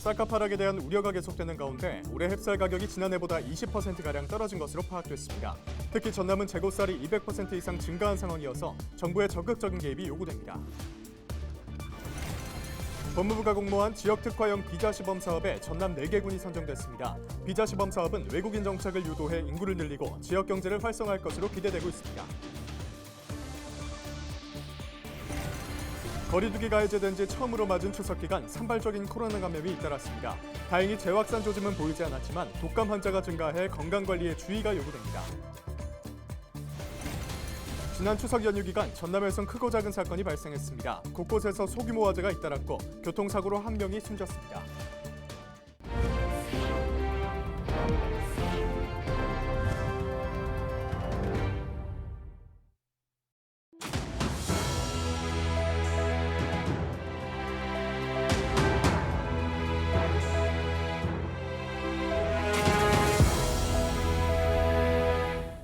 쌀값 하락에 대한 우려가 계속되는 가운데 올해 햅쌀 가격이 지난해보다 20%가량 떨어진 것으로 파악됐습니다. 특히 전남은 재고쌀이 200% 이상 증가한 상황이어서 정부의 적극적인 개입이 요구됩니다. 법무부가 공모한 지역특화형 비자시범 사업에 전남 4개군이 선정됐습니다. 비자시범 사업은 외국인 정착을 유도해 인구를 늘리고 지역 경제를 활성화할 것으로 기대되고 있습니다. 거리두기가 해제된 지 처음으로 맞은 추석 기간 산발적인 코로나 감염이 잇따랐습니다. 다행히 재확산 조짐은 보이지 않았지만 독감 환자가 증가해 건강관리에 주의가 요구됩니다. 지난 추석 연휴 기간 전남에선 크고 작은 사건이 발생했습니다. 곳곳에서 소규모 화재가 잇따랐고 교통사고로 한 명이 숨졌습니다.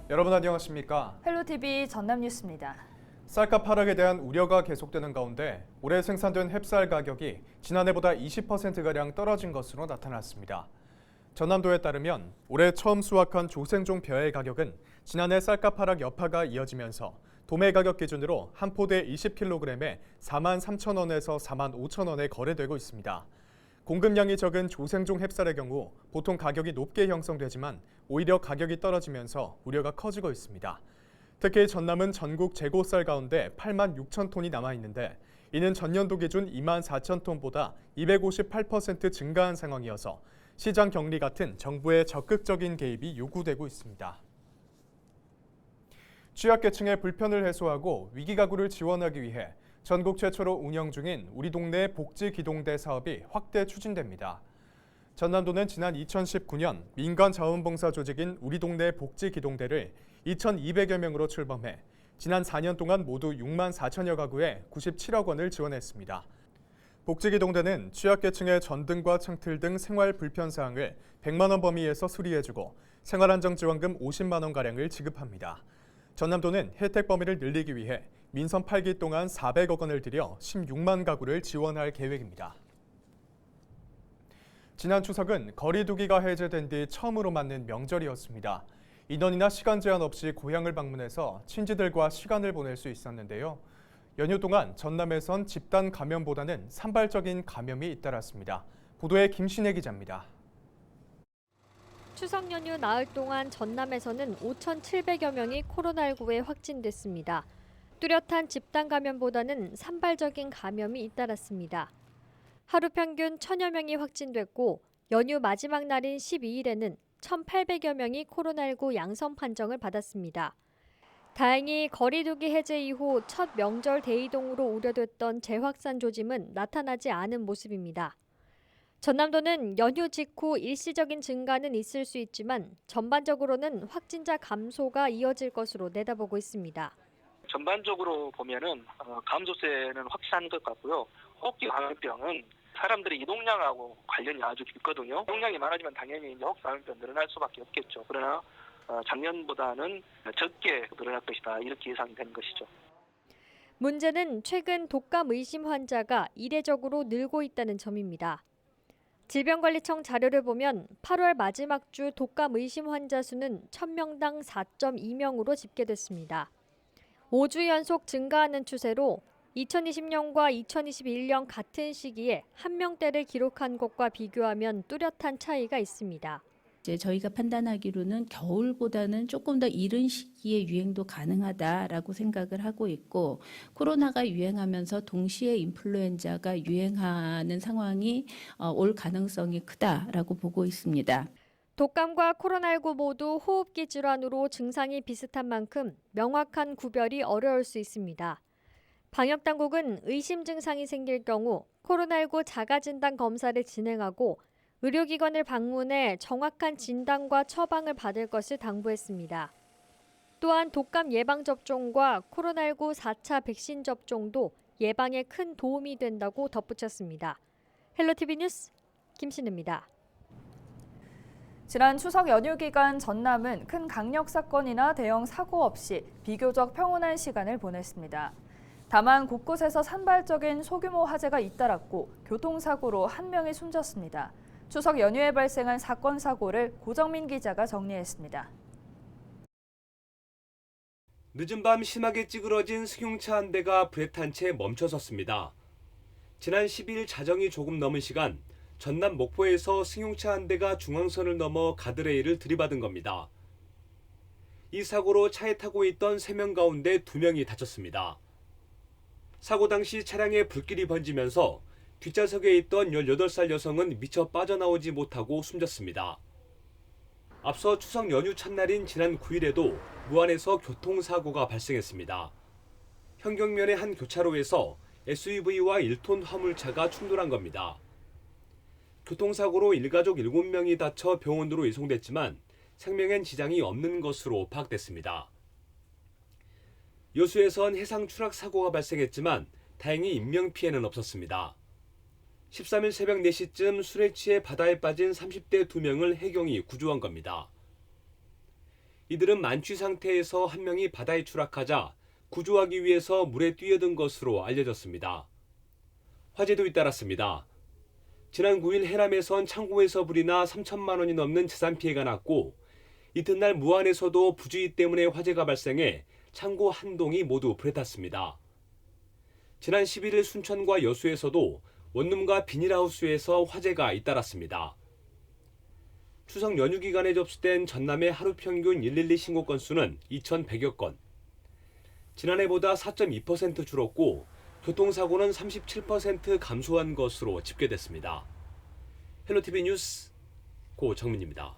여러분 안녕하십니까? 헬로TV 전남 뉴스입니다. 쌀값 하락에 대한 우려가 계속되는 가운데 올해 생산된 햅쌀 가격이 지난해보다 20%가량 떨어진 것으로 나타났습니다. 전남도에 따르면 올해 처음 수확한 조생종 벼의 가격은 지난해 쌀값 하락 여파가 이어지면서 도매 가격 기준으로 한 포대 20kg에 43,000원에서 45,000원에 거래되고 있습니다. 공급량이 적은 조생종 햅쌀의 경우 보통 가격이 높게 형성되지만 오히려 가격이 떨어지면서 우려가 커지고 있습니다. 특히 전남은 전국 재고쌀 가운데 8만 6천 톤이 남아있는데 이는 전년도 기준 2만 4천 톤보다 258% 증가한 상황이어서 시장 격리 같은 정부의 적극적인 개입이 요구되고 있습니다. 취약계층의 불편을 해소하고 위기가구를 지원하기 위해 전국 최초로 운영 중인 우리 동네 복지기동대 사업이 확대 추진됩니다. 전남도는 지난 2019년 민간 자원봉사 조직인 우리 동네 복지기동대를 2,200여 명으로 출범해 지난 4년 동안 모두 6만 4천여 가구에 97억 원을 지원했습니다. 복지기동대는 취약계층의 전등과 창틀 등 생활 불편 사항을 100만 원 범위에서 수리해주고 생활안정지원금 50만 원가량을 지급합니다. 전남도는 혜택 범위를 늘리기 위해 민선 8기 동안 400억 원을 들여 16만 가구를 지원할 계획입니다. 지난 추석은 거리두기가 해제된 뒤 처음으로 맞는 명절이었습니다. 인원이나 시간 제한 없이 고향을 방문해서 친지들과 시간을 보낼 수 있었는데요. 연휴 동안 전남에선 집단 감염보다는 산발적인 감염이 잇따랐습니다. 보도에 김신혜 기자입니다. 추석 연휴 나흘 동안 전남에서는 5,700여 명이 코로나19에 확진됐습니다. 뚜렷한 집단 감염보다는 산발적인 감염이 잇따랐습니다. 하루 평균 1,000여 명이 확진됐고 연휴 마지막 날인 12일에는 1,800여 명이 코로나19 양성 판정을 받았습니다. 다행히 거리두기 해제 이후 첫 명절 대이동으로 우려됐던 재확산 조짐은 나타나지 않은 모습입니다. 전남도는 연휴 직후 일시적인 증가는 있을 수 있지만 전반적으로는 확진자 감소가 이어질 것으로 내다보고 있습니다. 전반적으로 보면은 감소세는 확실한 것 같고요. 호흡기 감염병은 사람들의 이동량하고 관련이 아주 깊거든요. 이동량이 많아지면 당연히 호흡기 감염병 늘어날 수밖에 없겠죠. 그러나 작년보다는 적게 늘어날 것이다. 이렇게 예상이 되는 것이죠. 문제는 최근 독감 의심 환자가 이례적으로 늘고 있다는 점입니다. 질병관리청 자료를 보면 8월 마지막 주 독감 의심 환자 수는 1,000명당 4.2명으로 집계됐습니다. 5주 연속 증가하는 추세로 2020년과 2021년 같은 시기에 1명대를 기록한 것과 비교하면 뚜렷한 차이가 있습니다. 이제 저희가 판단하기로는 겨울보다는 조금 더 이른 시기에 유행도 가능하다라고 생각을 하고 있고 코로나가 유행하면서 동시에 인플루엔자가 유행하는 상황이 올 가능성이 크다라고 보고 있습니다. 독감과 코로나19 모두 호흡기 질환으로 증상이 비슷한 만큼 명확한 구별이 어려울 수 있습니다. 방역당국은 의심 증상이 생길 경우 코로나19 자가진단 검사를 진행하고 의료기관을 방문해 정확한 진단과 처방을 받을 것을 당부했습니다. 또한 독감 예방접종과 코로나19 4차 백신 접종도 예방에 큰 도움이 된다고 덧붙였습니다. 헬로TV 뉴스 김신혜입니다. 지난 추석 연휴 기간 전남은 큰 강력 사건이나 대형 사고 없이 비교적 평온한 시간을 보냈습니다. 다만 곳곳에서 산발적인 소규모 화재가 잇따랐고 교통사고로 한 명이 숨졌습니다. 추석 연휴에 발생한 사건 사고를 고정민 기자가 정리했습니다. 늦은 밤 심하게 찌그러진 승용차 한 대가 불에 탄 채 멈춰섰습니다. 지난 12일 자정이 조금 넘은 시간 전남 목포에서 승용차 한 대가 중앙선을 넘어 가드레일을 들이받은 겁니다. 이 사고로 차에 타고 있던 3명 가운데 2명이 다쳤습니다. 사고 당시 차량에 불길이 번지면서 뒷좌석에 있던 18살 여성은 미처 빠져나오지 못하고 숨졌습니다. 앞서 추석 연휴 첫날인 지난 9일에도 무안에서 교통사고가 발생했습니다. 현경면의 한 교차로에서 SUV와 1톤 화물차가 충돌한 겁니다. 교통사고로 일가족 7명이 다쳐 병원으로 이송됐지만 생명엔 지장이 없는 것으로 파악됐습니다. 여수에선 해상 추락 사고가 발생했지만 다행히 인명피해는 없었습니다. 13일 새벽 4시쯤 술에 취해 바다에 빠진 30대 2명을 해경이 구조한 겁니다. 이들은 만취 상태에서 한 명이 바다에 추락하자 구조하기 위해서 물에 뛰어든 것으로 알려졌습니다. 화재도 잇따랐습니다. 지난 9일 해남에선 창고에서 불이 나 3천만 원이 넘는 재산 피해가 났고 이튿날 무안에서도 부주의 때문에 화재가 발생해 창고 한 동이 모두 불에 탔습니다. 지난 11일 순천과 여수에서도 원룸과 비닐하우스에서 화재가 잇따랐습니다. 추석 연휴 기간에 접수된 전남의 하루 평균 112 신고 건수는 2,100여 건. 지난해보다 4.2% 줄었고 교통사고는 37% 감소한 것으로 집계됐습니다. 헬로티비 뉴스 고정민입니다.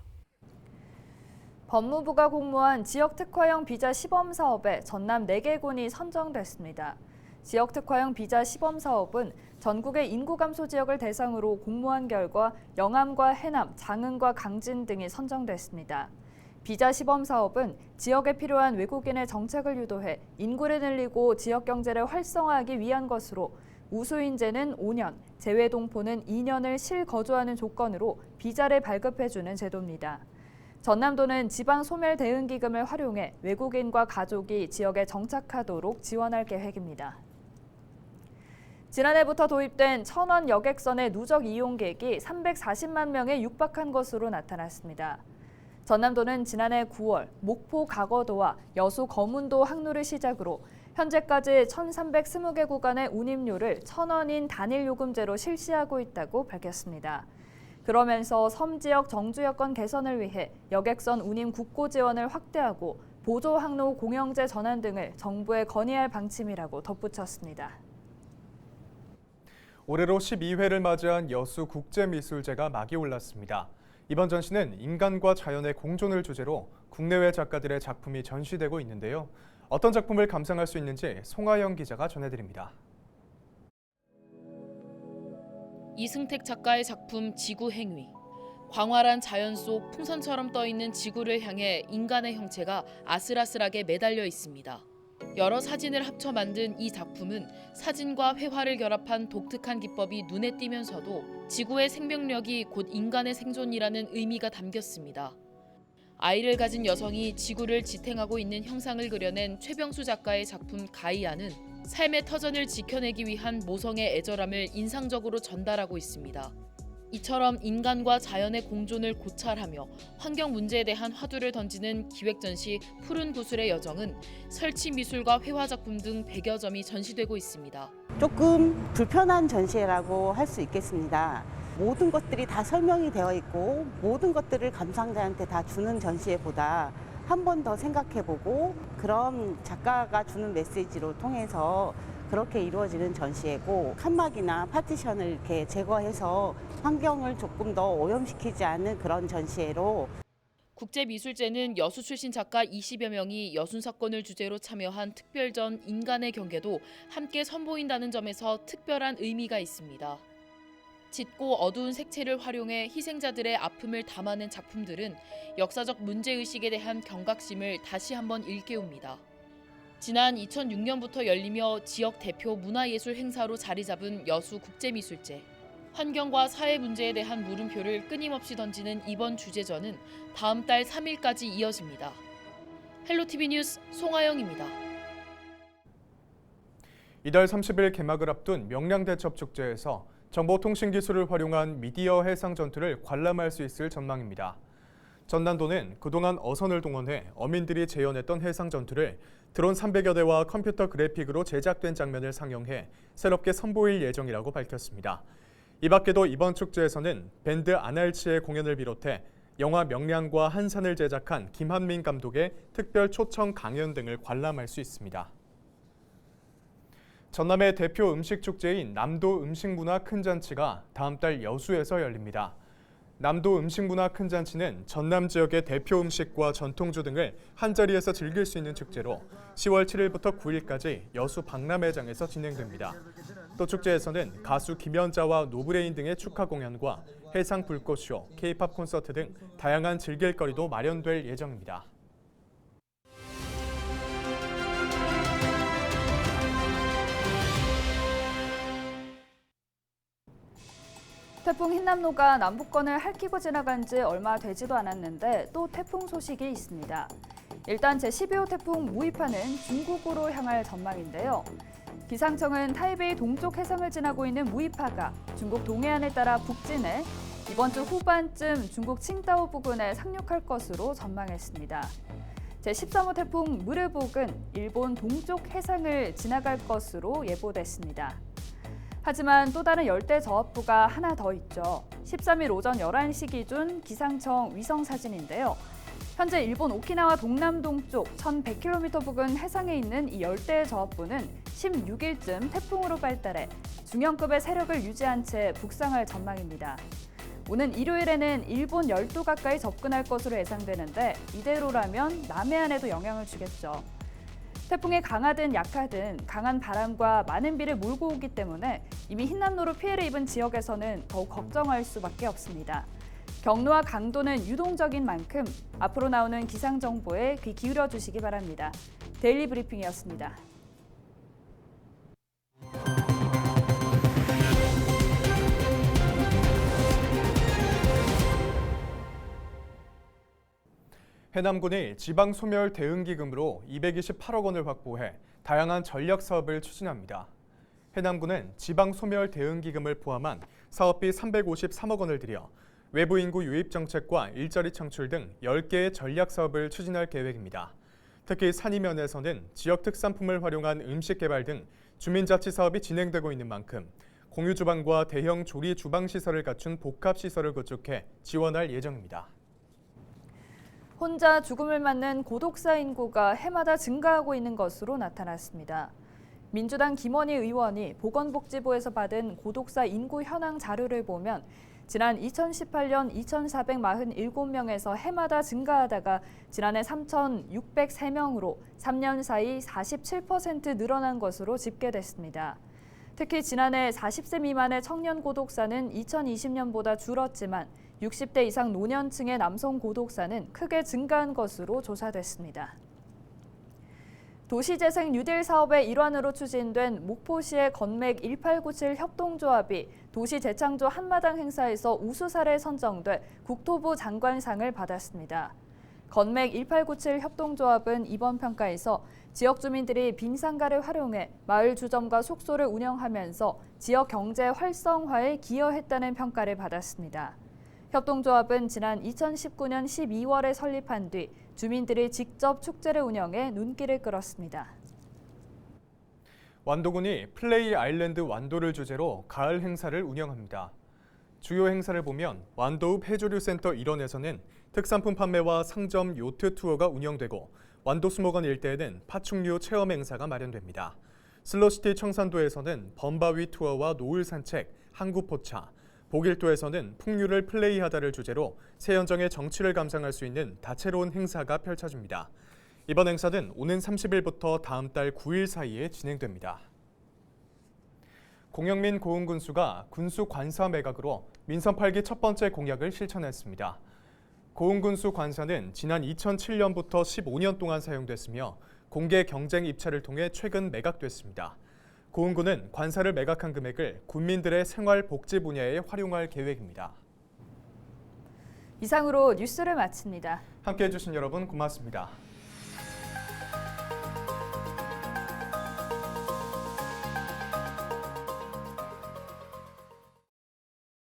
법무부가 공모한 지역특화형 비자 시범 사업에 전남 4개 군이 선정됐습니다. 지역특화형 비자 시범 사업은 전국의 인구 감소 지역을 대상으로 공모한 결과 영암과 해남, 장흥과 강진 등이 선정됐습니다. 비자 시범 사업은 지역에 필요한 외국인의 정책을 유도해 인구를 늘리고 지역 경제를 활성화하기 위한 것으로 우수인재는 5년, 재외동포는 2년을 실거주하는 조건으로 비자를 발급해주는 제도입니다. 전남도는 지방소멸대응기금을 활용해 외국인과 가족이 지역에 정착하도록 지원할 계획입니다. 지난해부터 도입된 천원 여객선의 누적 이용객이 340만 명에 육박한 것으로 나타났습니다. 전남도는 지난해 9월 목포 가거도와 여수 거문도 항로를 시작으로 현재까지 1,320개 구간의 운임료를 1,000원인 단일 요금제로 실시하고 있다고 밝혔습니다. 그러면서 섬 지역 정주 여건 개선을 위해 여객선 운임 국고 지원을 확대하고 보조 항로 공영제 전환 등을 정부에 건의할 방침이라고 덧붙였습니다. 올해로 12회를 맞이한 여수 국제미술제가 막이 올랐습니다. 이번 전시는 인간과 자연의 공존을 주제로 국내외 작가들의 작품이 전시되고 있는데요. 어떤 작품을 감상할 수 있는지 송하영 기자가 전해드립니다. 이승택 작가의 작품 지구행위. 광활한 자연 속 풍선처럼 떠있는 지구를 향해 인간의 형체가 아슬아슬하게 매달려 있습니다. 여러 사진을 합쳐 만든 이 작품은 사진과 회화를 결합한 독특한 기법이 눈에 띄면서도 지구의 생명력이 곧 인간의 생존이라는 의미가 담겼습니다. 아이를 가진 여성이 지구를 지탱하고 있는 형상을 그려낸 최병수 작가의 작품 가이아는 삶의 터전을 지켜내기 위한 모성의 애절함을 인상적으로 전달하고 있습니다. 이처럼 인간과 자연의 공존을 고찰하며 환경 문제에 대한 화두를 던지는 기획전시 푸른 구슬의 여정은 설치 미술과 회화 작품 등 100여 점이 전시되고 있습니다. 조금 불편한 전시회라고 할 수 있겠습니다. 모든 것들이 다 설명이 되어 있고 모든 것들을 감상자한테 다 주는 전시회보다 한 번 더 생각해보고 그런 작가가 주는 메시지로 통해서 그렇게 이루어지는 전시회고 칸막이나 파티션을 이렇게 제거해서 환경을 조금 더 오염시키지 않는 그런 전시회로 국제미술제는 여수 출신 작가 20여 명이 여순 사건을 주제로 참여한 특별전 인간의 경계도 함께 선보인다는 점에서 특별한 의미가 있습니다. 짙고 어두운 색채를 활용해 희생자들의 아픔을 담아낸 작품들은 역사적 문제의식에 대한 경각심을 다시 한번 일깨웁니다. 지난 2006년부터 열리며 지역 대표 문화예술 행사로 자리 잡은 여수 국제미술제. 환경과 사회 문제에 대한 물음표를 끊임없이 던지는 이번 주제전은 다음 달 3일까지 이어집니다. 헬로티비 뉴스 송하영입니다. 이달 30일 개막을 앞둔 명량대첩축제에서 정보통신기술을 활용한 미디어 해상 전투를 관람할 수 있을 전망입니다. 전남도는 그동안 어선을 동원해 어민들이 재현했던 해상 전투를 드론 300여 대와 컴퓨터 그래픽으로 제작된 장면을 상영해 새롭게 선보일 예정이라고 밝혔습니다. 이 밖에도 이번 축제에서는 밴드 아날치의 공연을 비롯해 영화 명량과 한산을 제작한 김한민 감독의 특별 초청 강연 등을 관람할 수 있습니다. 전남의 대표 음식 축제인 남도 음식문화 큰잔치가 다음 달 여수에서 열립니다. 남도 음식문화 큰잔치는 전남 지역의 대표 음식과 전통주 등을 한자리에서 즐길 수 있는 축제로 10월 7일부터 9일까지 여수 박람회장에서 진행됩니다. 또 축제에서는 가수 김연자와 노브레인 등의 축하 공연과 해상 불꽃쇼, K-팝 콘서트 등 다양한 즐길거리도 마련될 예정입니다. 태풍 흰남노가 남부권을 핥히고 지나간 지 얼마 되지도 않았는데 또 태풍 소식이 있습니다. 일단 제12호 태풍 무이파는 중국으로 향할 전망인데요. 기상청은 타이베이 동쪽 해상을 지나고 있는 무이파가 중국 동해안을 따라 북진해 이번 주 후반쯤 중국 칭다오 부근에 상륙할 것으로 전망했습니다. 제13호 태풍 무르복은 일본 동쪽 해상을 지나갈 것으로 예보됐습니다. 하지만 또 다른 열대 저압부가 하나 더 있죠. 13일 오전 11시 기준 기상청 위성 사진인데요. 현재 일본 오키나와 동남동쪽 1100km 부근 해상에 있는 이 열대 저압부는 16일쯤 태풍으로 발달해 중형급의 세력을 유지한 채 북상할 전망입니다. 오는 일요일에는 일본 열도 가까이 접근할 것으로 예상되는데 이대로라면 남해안에도 영향을 주겠죠. 태풍이 강하든 약하든 강한 바람과 많은 비를 몰고 오기 때문에 이미 흰남노로 피해를 입은 지역에서는 더욱 걱정할 수밖에 없습니다. 경로와 강도는 유동적인 만큼 앞으로 나오는 기상 정보에 귀 기울여 주시기 바랍니다. 데일리 브리핑이었습니다. 해남군이 지방소멸 대응기금으로 228억 원을 확보해 다양한 전략 사업을 추진합니다. 해남군은 지방소멸 대응기금을 포함한 사업비 353억 원을 들여 외부 인구 유입 정책과 일자리 창출 등 10개의 전략 사업을 추진할 계획입니다. 특히 산이면에서는 지역 특산품을 활용한 음식 개발 등 주민자치 사업이 진행되고 있는 만큼 공유 주방과 대형 조리 주방 시설을 갖춘 복합 시설을 구축해 지원할 예정입니다. 혼자 죽음을 맞는 고독사 인구가 해마다 증가하고 있는 것으로 나타났습니다. 민주당 김원희 의원이 보건복지부에서 받은 고독사 인구 현황 자료를 보면 지난 2018년 2,447명에서 해마다 증가하다가 지난해 3,603명으로 3년 사이 47% 늘어난 것으로 집계됐습니다. 특히 지난해 40세 미만의 청년 고독사는 2020년보다 줄었지만 60대 이상 노년층의 남성 고독사는 크게 증가한 것으로 조사됐습니다. 도시재생 뉴딜 사업의 일환으로 추진된 목포시의 건맥 1897 협동조합이 도시재창조 한마당 행사에서 우수사례에 선정돼 국토부 장관상을 받았습니다. 건맥 1897 협동조합은 이번 평가에서 지역 주민들이 빈상가를 활용해 마을 주점과 숙소를 운영하면서 지역 경제 활성화에 기여했다는 평가를 받았습니다. 협동조합은 지난 2019년 12월에 설립한 뒤 주민들이 직접 축제를 운영해 눈길을 끌었습니다. 완도군이 플레이 아일랜드 완도를 주제로 가을 행사를 운영합니다. 주요 행사를 보면 완도읍 해조류센터 일원에서는 특산품 판매와 상점 요트 투어가 운영되고 완도 수목원 일대에는 파충류 체험 행사가 마련됩니다. 슬로시티 청산도에서는 범바위 투어와 노을 산책, 항구 포차, 복일도에서는 풍류를 플레이하다를 주제로 세연정의 정취를 감상할 수 있는 다채로운 행사가 펼쳐집니다. 이번 행사는 오는 30일부터 다음 달 9일 사이에 진행됩니다. 공영민 고흥군수가 군수 관사 매각으로 민선 8기 첫 번째 공약을 실천했습니다. 고흥군수 관사는 지난 2007년부터 15년 동안 사용됐으며 공개 경쟁 입찰을 통해 최근 매각됐습니다. 고흥군은 관사를 매각한 금액을 군민들의 생활 복지 분야에 활용할 계획입니다. 이상으로 뉴스를 마칩니다. 함께해 주신 여러분 고맙습니다.